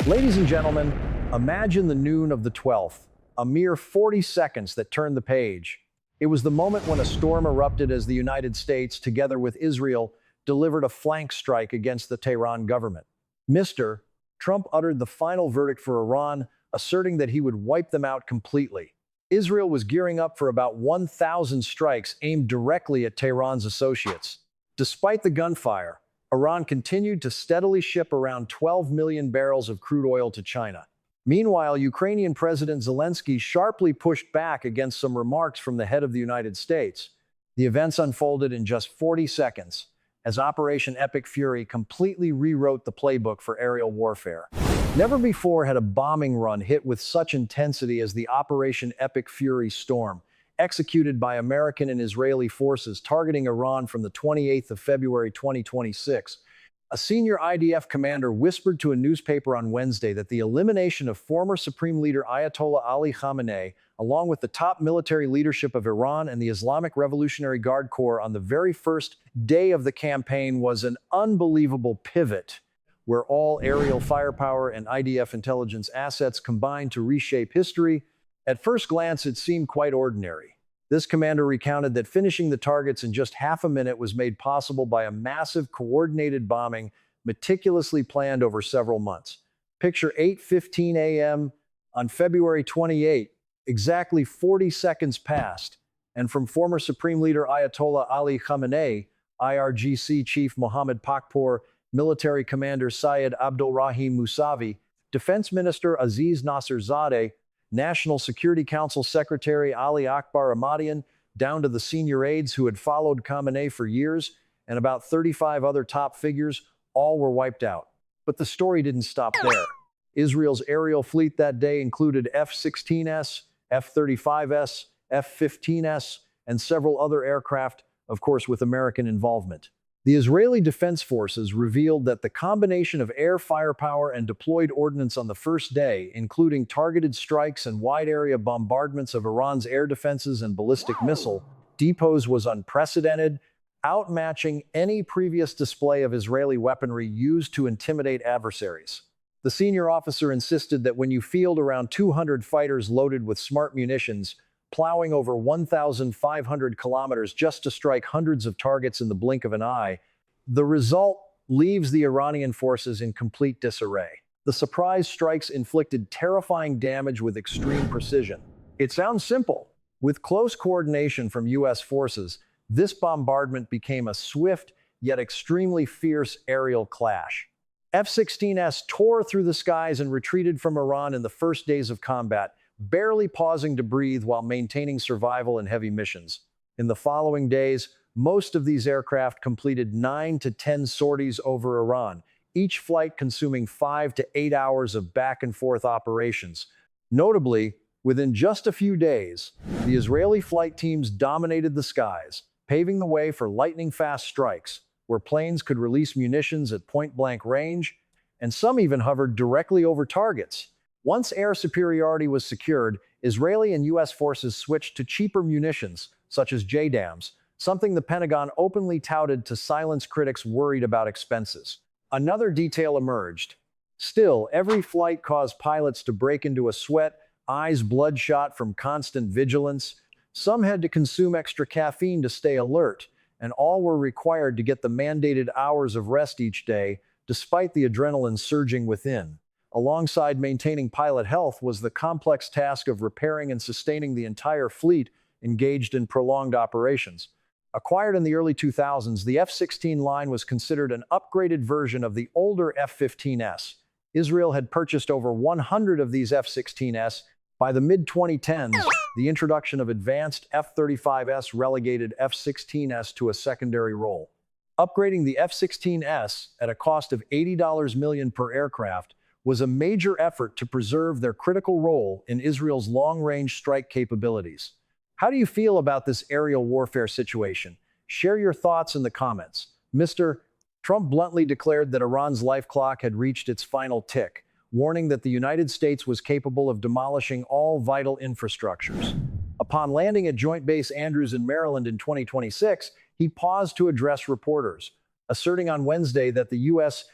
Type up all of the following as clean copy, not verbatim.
Ladies and gentlemen, imagine the noon of the 12th, a mere 40 seconds that turned the page. It was the moment when a storm erupted as the United States, together with Israel, delivered a flank strike against the Tehran government. Mr. Trump uttered the final verdict for Iran, asserting that he would wipe them out completely. Israel was gearing up for about 1,000 strikes aimed directly at Tehran's associates. Despite the gunfire, Iran continued to steadily ship around 12 million barrels of crude oil to China. Meanwhile, Ukrainian President Zelensky sharply pushed back against some remarks from the head of the United States. The events unfolded in just 40 seconds, as Operation Epic Fury completely rewrote the playbook for aerial warfare. Never before had a bombing run hit with such intensity as the Operation Epic Fury storm, executed by American and Israeli forces targeting Iran from the 28th of February 2026. A senior IDF commander whispered to a newspaper on Wednesday that the elimination of former Supreme Leader Ayatollah Ali Khamenei, along with the top military leadership of Iran and the Islamic Revolutionary Guard Corps on the very first day of the campaign, was an unbelievable pivot, where all aerial firepower and IDF intelligence assets combined to reshape history. At first glance, it seemed quite ordinary. This commander recounted that finishing the targets in just half a minute was made possible by a massive coordinated bombing meticulously planned over several months. Picture 8:15 a.m. on February 28. Exactly 40 seconds passed, and from former Supreme Leader Ayatollah Ali Khamenei, IRGC Chief Mohammad Pakpour, Military Commander Syed Abdulrahim Musavi, Defense Minister Aziz Nasserzadeh, National Security Council Secretary Ali Akbar Ahmadian, down to the senior aides who had followed Khamenei for years, and about 35 other top figures, all were wiped out. But the story didn't stop there. Israel's aerial fleet that day included F-16S, F-35S, F-15S, and several other aircraft, of course with American involvement. The Israeli Defense Forces revealed that the combination of air firepower and deployed ordnance on the first day, including targeted strikes and wide-area bombardments of Iran's air defenses and ballistic missile depots, was unprecedented, outmatching any previous display of Israeli weaponry used to intimidate adversaries. The senior officer insisted that when you field around 200 fighters loaded with smart munitions, plowing over 1,500 kilometers just to strike hundreds of targets in the blink of an eye, the result leaves the Iranian forces in complete disarray. The surprise strikes inflicted terrifying damage with extreme precision. It sounds simple. With close coordination from U.S. forces, this bombardment became a swift yet extremely fierce aerial clash. F-16S tore through the skies and retreated from Iran in the first days of combat, barely pausing to breathe while maintaining survival in heavy missions. In the following days, most of these aircraft completed 9 to 10 sorties over Iran, each flight consuming 5 to 8 hours of back-and-forth operations. Notably, within just a few days, the Israeli flight teams dominated the skies, paving the way for lightning-fast strikes, where planes could release munitions at point-blank range, and some even hovered directly over targets. Once air superiority was secured, Israeli and U.S. forces switched to cheaper munitions, such as JDAMs, something the Pentagon openly touted to silence critics worried about expenses. Another detail emerged. Still, every flight caused pilots to break into a sweat, eyes bloodshot from constant vigilance. Some had to consume extra caffeine to stay alert, and all were required to get the mandated hours of rest each day, despite the adrenaline surging within. Alongside maintaining pilot health was the complex task of repairing and sustaining the entire fleet engaged in prolonged operations. Acquired in the early 2000s, the F-16 line was considered an upgraded version of the older F-15S. Israel had purchased over 100 of these F-16S. By the mid-2010s, the introduction of advanced F-35S relegated F-16S to a secondary role. Upgrading the F-16S at a cost of $80 million per aircraft was a major effort to preserve their critical role in Israel's long-range strike capabilities. How do you feel about this aerial warfare situation? Share your thoughts in the comments. Mr. Trump bluntly declared that Iran's life clock had reached its final tick, warning that the United States was capable of demolishing all vital infrastructures. Upon landing at Joint Base Andrews in Maryland in 2026, he paused to address reporters, asserting on Wednesday that the U.S.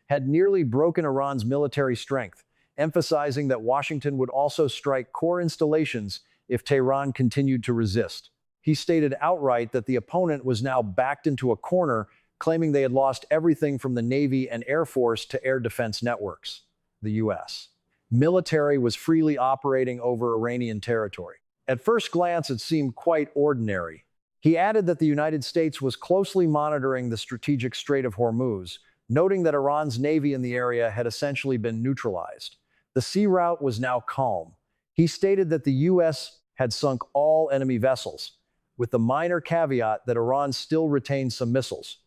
had nearly broken Iran's military strength, emphasizing that Washington would also strike core installations if Tehran continued to resist. He stated outright that the opponent was now backed into a corner, claiming they had lost everything from the Navy and Air Force to air defense networks. The U.S. military was freely operating over Iranian territory. At first glance, it seemed quite ordinary. He added that the United States was closely monitoring the strategic Strait of Hormuz, noting that Iran's navy in the area had essentially been neutralized. The sea route was now calm. He stated that the U.S. had sunk all enemy vessels, with the minor caveat that Iran still retained some missiles.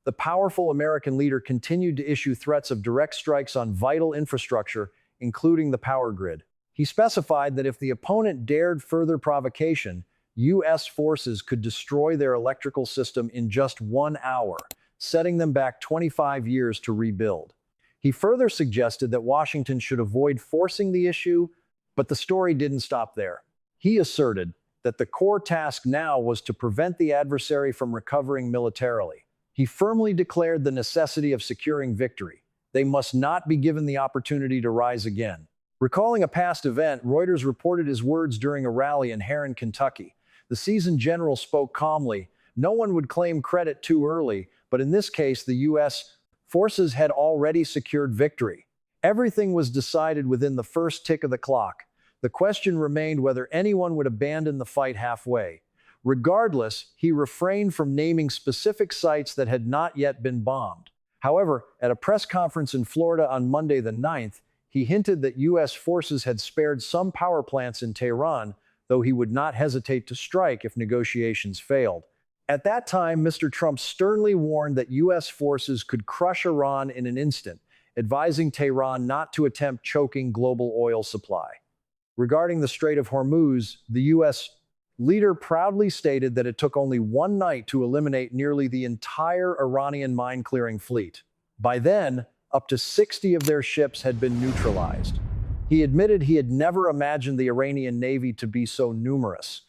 The powerful American leader continued to issue threats of direct strikes on vital infrastructure, including the power grid. He specified that if the opponent dared further provocation, U.S. forces could destroy their electrical system in just 1 hour, setting them back 25 years to rebuild. He further suggested that Washington should avoid forcing the issue, but the story didn't stop there. He asserted that the core task now was to prevent the adversary from recovering militarily. He firmly declared the necessity of securing victory. They must not be given the opportunity to rise again. Recalling a past event, Reuters reported his words during a rally in Herrin, Kentucky. The seasoned general spoke calmly. No one would claim credit too early, but in this case, the U.S. forces had already secured victory. Everything was decided within the first tick of the clock. The question remained whether anyone would abandon the fight halfway. Regardless, he refrained from naming specific sites that had not yet been bombed. However, at a press conference in Florida on Monday the 9th, he hinted that U.S. forces had spared some power plants in Tehran, though he would not hesitate to strike if negotiations failed. At that time, Mr. Trump sternly warned that U.S. forces could crush Iran in an instant, advising Tehran not to attempt choking global oil supply. Regarding the Strait of Hormuz, the U.S. leader proudly stated that it took only one night to eliminate nearly the entire Iranian mine-clearing fleet. By then, up to 60 of their ships had been neutralized. He admitted he had never imagined the Iranian Navy to be so numerous.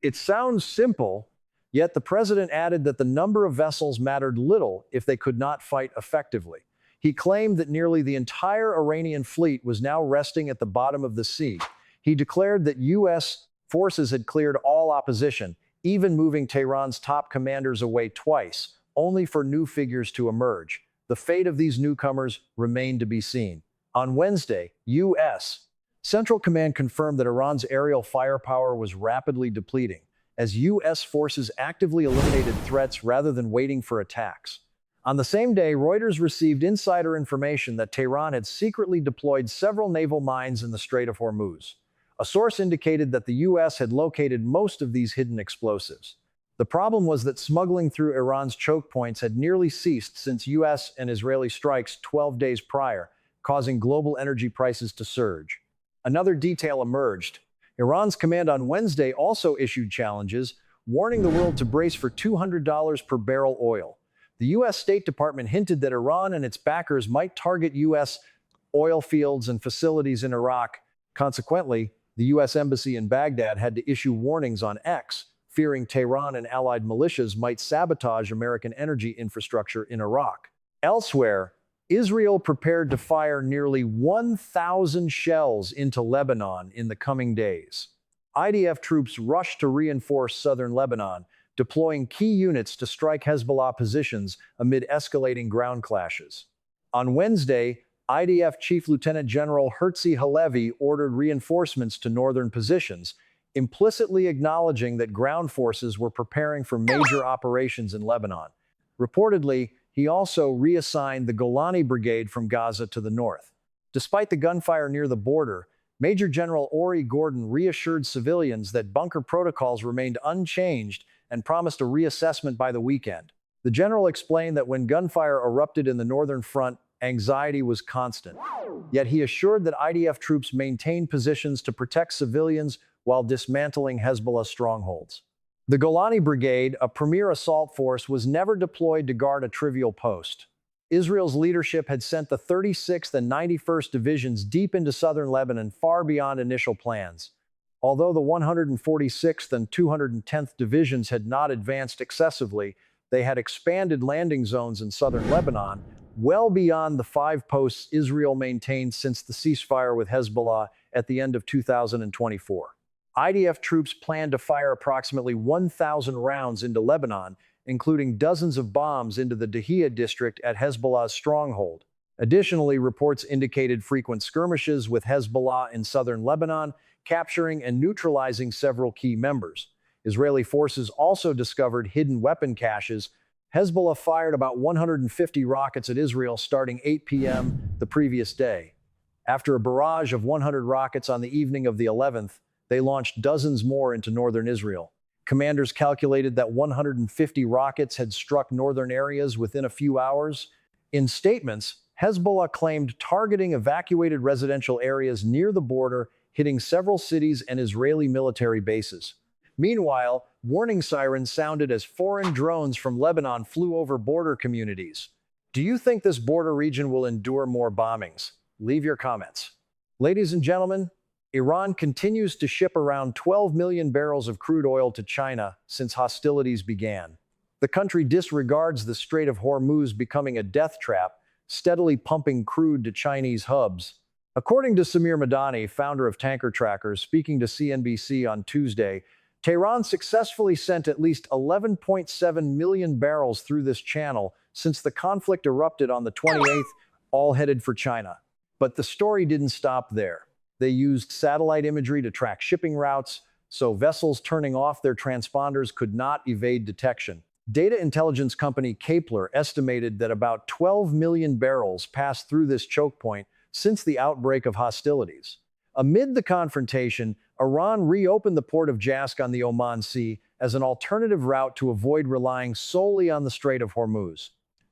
It sounds simple, yet the president added that the number of vessels mattered little if they could not fight effectively. He claimed that nearly the entire Iranian fleet was now resting at the bottom of the sea. He declared that U.S. forces had cleared all opposition, even moving Tehran's top commanders away twice, only for new figures to emerge. The fate of these newcomers remained to be seen. On Wednesday, U.S. Central Command confirmed that Iran's aerial firepower was rapidly depleting, as U.S. forces actively eliminated threats rather than waiting for attacks. On the same day, Reuters received insider information that Tehran had secretly deployed several naval mines in the Strait of Hormuz. A source indicated that the U.S. had located most of these hidden explosives. The problem was that smuggling through Iran's choke points had nearly ceased since U.S. and Israeli strikes 12 days prior, causing global energy prices to surge. Another detail emerged. Iran's command on Wednesday also issued challenges, warning the world to brace for $200 per barrel oil. The U.S. State Department hinted that Iran and its backers might target U.S. oil fields and facilities in Iraq. Consequently, the U.S. Embassy in Baghdad had to issue warnings on X, fearing Tehran and allied militias might sabotage American energy infrastructure in Iraq. Elsewhere, Israel prepared to fire nearly 1,000 shells into Lebanon in the coming days. IDF troops rushed to reinforce southern Lebanon, deploying key units to strike Hezbollah positions amid escalating ground clashes. On Wednesday, IDF Chief Lieutenant General Herzi Halevi ordered reinforcements to northern positions, implicitly acknowledging that ground forces were preparing for major operations in Lebanon. Reportedly, he also reassigned the Golani Brigade from Gaza to the north. Despite the gunfire near the border, Major General Ori Gordon reassured civilians that bunker protocols remained unchanged and promised a reassessment by the weekend. The general explained that when gunfire erupted in the northern front, anxiety was constant. Yet he assured that IDF troops maintained positions to protect civilians while dismantling Hezbollah strongholds. The Golani Brigade, a premier assault force, was never deployed to guard a trivial post. Israel's leadership had sent the 36th and 91st Divisions deep into southern Lebanon, far beyond initial plans. Although the 146th and 210th Divisions had not advanced excessively, they had expanded landing zones in southern Lebanon, well beyond the 5 posts Israel maintained since the ceasefire with Hezbollah at the end of 2024. IDF troops plan to fire approximately 1,000 rounds into Lebanon, including dozens of bombs into the Dahiyah district at Hezbollah's stronghold. Additionally, reports indicated frequent skirmishes with Hezbollah in southern Lebanon, capturing and neutralizing several key members. Israeli forces also discovered hidden weapon caches. Hezbollah fired about 150 rockets at Israel starting 8 p.m. the previous day. After a barrage of 100 rockets on the evening of the 11th, they launched dozens more into northern Israel. Commanders calculated that 150 rockets had struck northern areas within a few hours. In statements, Hezbollah claimed targeting evacuated residential areas near the border, hitting several cities and Israeli military bases. Meanwhile, warning sirens sounded as foreign drones from Lebanon flew over border communities. Do you think this border region will endure more bombings? Leave your comments. Ladies and gentlemen, Iran continues to ship around 12 million barrels of crude oil to China since hostilities began. The country disregards the Strait of Hormuz becoming a death trap, steadily pumping crude to Chinese hubs. According to Samir Madani, founder of Tanker Trackers, speaking to CNBC on Tuesday, Tehran successfully sent at least 11.7 million barrels through this channel since the conflict erupted on the 28th, all headed for China. But the story didn't stop there. They used satellite imagery to track shipping routes, so vessels turning off their transponders could not evade detection. Data intelligence company Kepler estimated that about 12 million barrels passed through this choke point since the outbreak of hostilities. Amid the confrontation, Iran reopened the port of Jask on the Oman Sea as an alternative route to avoid relying solely on the Strait of Hormuz.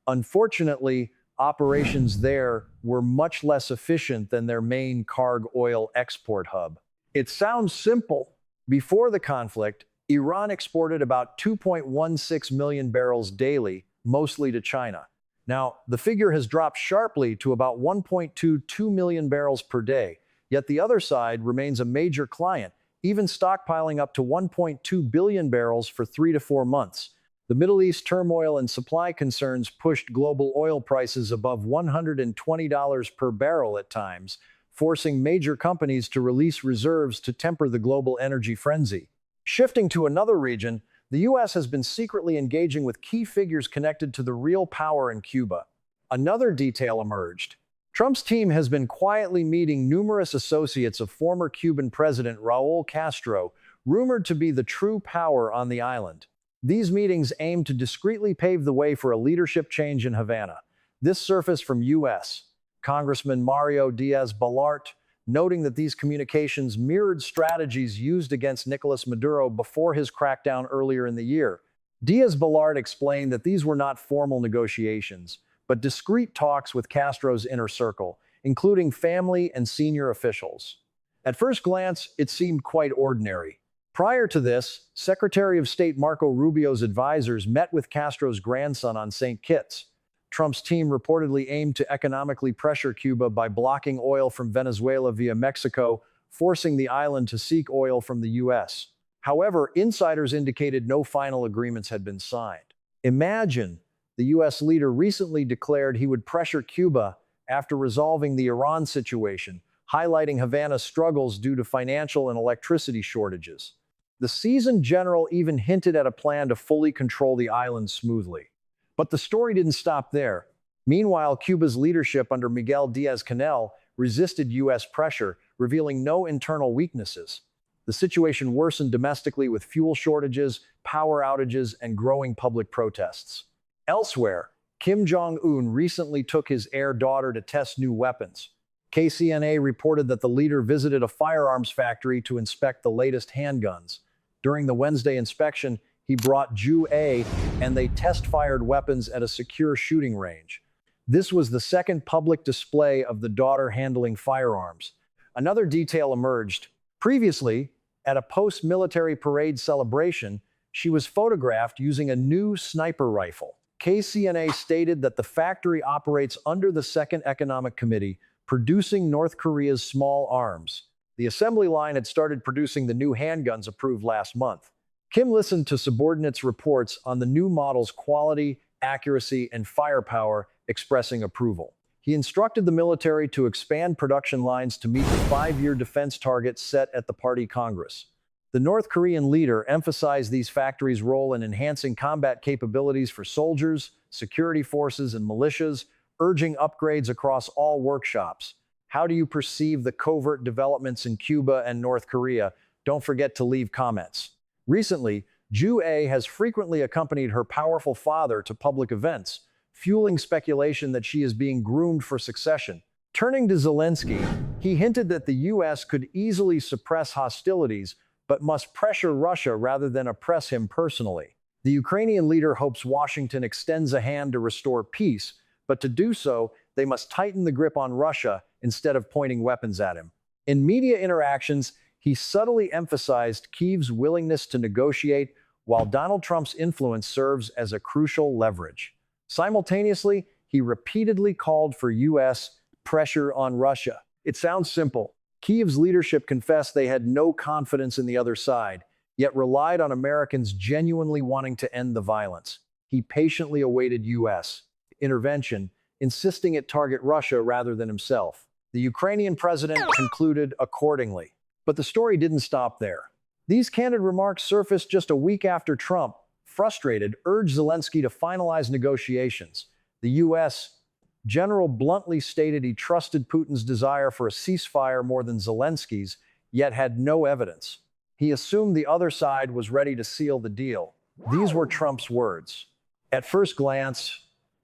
Unfortunately, operations there were much less efficient than their main cargo oil export hub. It sounds simple. Before the conflict, Iran exported about 2.16 million barrels daily, mostly to China. Now, the figure has dropped sharply to about 1.22 million barrels per day, yet the other side remains a major client, even stockpiling up to 1.2 billion barrels for 3 to 4 months. The Middle East turmoil and supply concerns pushed global oil prices above $120 per barrel at times, forcing major companies to release reserves to temper the global energy frenzy. Shifting to another region, the U.S. has been secretly engaging with key figures connected to the real power in Cuba. Another detail emerged. Trump's team has been quietly meeting numerous associates of former Cuban President Raul Castro, rumored to be the true power on the island. These meetings aim to discreetly pave the way for a leadership change in Havana. This surfaced from U.S. Congressman Mario Diaz-Balart, noting that these communications mirrored strategies used against Nicolas Maduro before his crackdown earlier in the year. Diaz-Balart explained that these were not formal negotiations, but discreet talks with Castro's inner circle, including family and senior officials. At first glance, it seemed quite ordinary. Prior to this, Secretary of State Marco Rubio's advisors met with Castro's grandson on St. Kitts. Trump's team reportedly aimed to economically pressure Cuba by blocking oil from Venezuela via Mexico, forcing the island to seek oil from the U.S. However, insiders indicated no final agreements had been signed. Imagine, the U.S. leader recently declared he would pressure Cuba after resolving the Iran situation, highlighting Havana's struggles due to financial and electricity shortages. The seasoned general even hinted at a plan to fully control the island smoothly. But the story didn't stop there. Meanwhile, Cuba's leadership under Miguel Díaz-Canel resisted U.S. pressure, revealing no internal weaknesses. The situation worsened domestically with fuel shortages, power outages, and growing public protests. Elsewhere, Kim Jong-un recently took his heir daughter to test new weapons. KCNA reported that the leader visited a firearms factory to inspect the latest handguns. During the Wednesday inspection, he brought Ju A, and they test-fired weapons at a secure shooting range. This was the second public display of the daughter handling firearms. Another detail emerged. Previously, at a post-military parade celebration, she was photographed using a new sniper rifle. KCNA stated that the factory operates under the Second Economic Committee, producing North Korea's small arms. The assembly line had started producing the new handguns approved last month. Kim listened to subordinates' reports on the new model's quality, accuracy, and firepower, expressing approval. He instructed the military to expand production lines to meet the 5-year defense targets set at the Party Congress. The North Korean leader emphasized these factories' role in enhancing combat capabilities for soldiers, security forces, and militias, urging upgrades across all workshops. How do you perceive the covert developments in Cuba and North Korea? Don't forget to leave comments. Recently, Ju A has frequently accompanied her powerful father to public events, fueling speculation that she is being groomed for succession. Turning to Zelensky, he hinted that the U.S. could easily suppress hostilities, but must pressure Russia rather than oppress him personally. The Ukrainian leader hopes Washington extends a hand to restore peace, but to do so, they must tighten the grip on Russia instead of pointing weapons at him. In media interactions, he subtly emphasized Kyiv's willingness to negotiate, while Donald Trump's influence serves as a crucial leverage. Simultaneously, he repeatedly called for U.S. pressure on Russia. It sounds simple. Kyiv's leadership confessed they had no confidence in the other side, yet relied on Americans genuinely wanting to end the violence. He patiently awaited U.S. intervention, insisting it target Russia rather than himself. The Ukrainian president concluded accordingly. But the story didn't stop there. These candid remarks surfaced just a week after Trump, frustrated, urged Zelensky to finalize negotiations. The U.S. general bluntly stated he trusted Putin's desire for a ceasefire more than Zelensky's, yet had no evidence. He assumed the other side was ready to seal the deal. These were Trump's words. At first glance,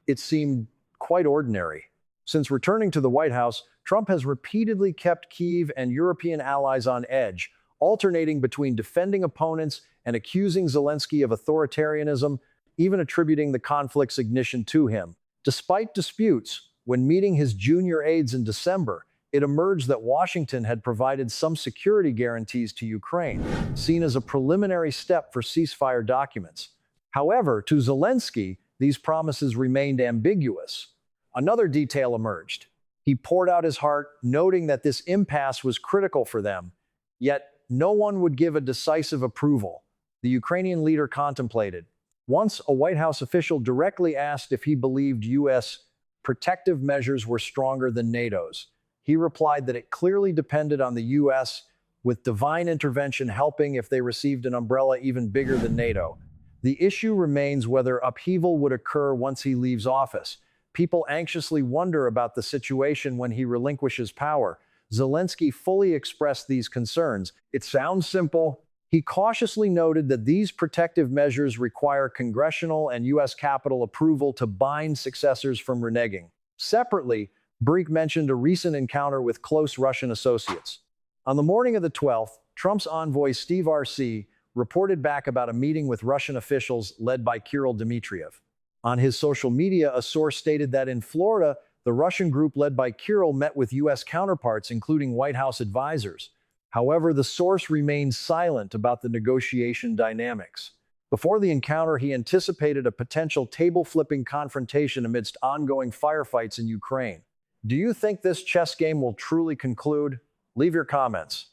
it seemed quite ordinary. Since returning to the White House, Trump has repeatedly kept Kyiv and European allies on edge, alternating between defending opponents and accusing Zelensky of authoritarianism, even attributing the conflict's ignition to him. Despite disputes, when meeting his junior aides in December, it emerged that Washington had provided some security guarantees to Ukraine, seen as a preliminary step for ceasefire documents. However, to Zelensky, these promises remained ambiguous. Another detail emerged. He poured out his heart, noting that this impasse was critical for them, yet no one would give a decisive approval. The Ukrainian leader contemplated. Once a White House official directly asked if he believed U.S. protective measures were stronger than NATO's. He replied that it clearly depended on the U.S., with divine intervention helping if they received an umbrella even bigger than NATO. The issue remains whether upheaval would occur once he leaves office. People anxiously wonder about the situation when he relinquishes power. Zelensky fully expressed these concerns. It sounds simple. He cautiously noted that these protective measures require congressional and U.S. Capitol approval to bind successors from reneging. Separately, Brink mentioned a recent encounter with close Russian associates. On the morning of the 12th, Trump's envoy Steve R.C. reported back about a meeting with Russian officials led by Kirill Dmitriev. On his social media, a source stated that in Florida, the Russian group led by Kirill met with U.S. counterparts, including White House advisors. However, the source remained silent about the negotiation dynamics. Before the encounter, he anticipated a potential table-flipping confrontation amidst ongoing firefights in Ukraine. Do you think this chess game will truly conclude? Leave your comments.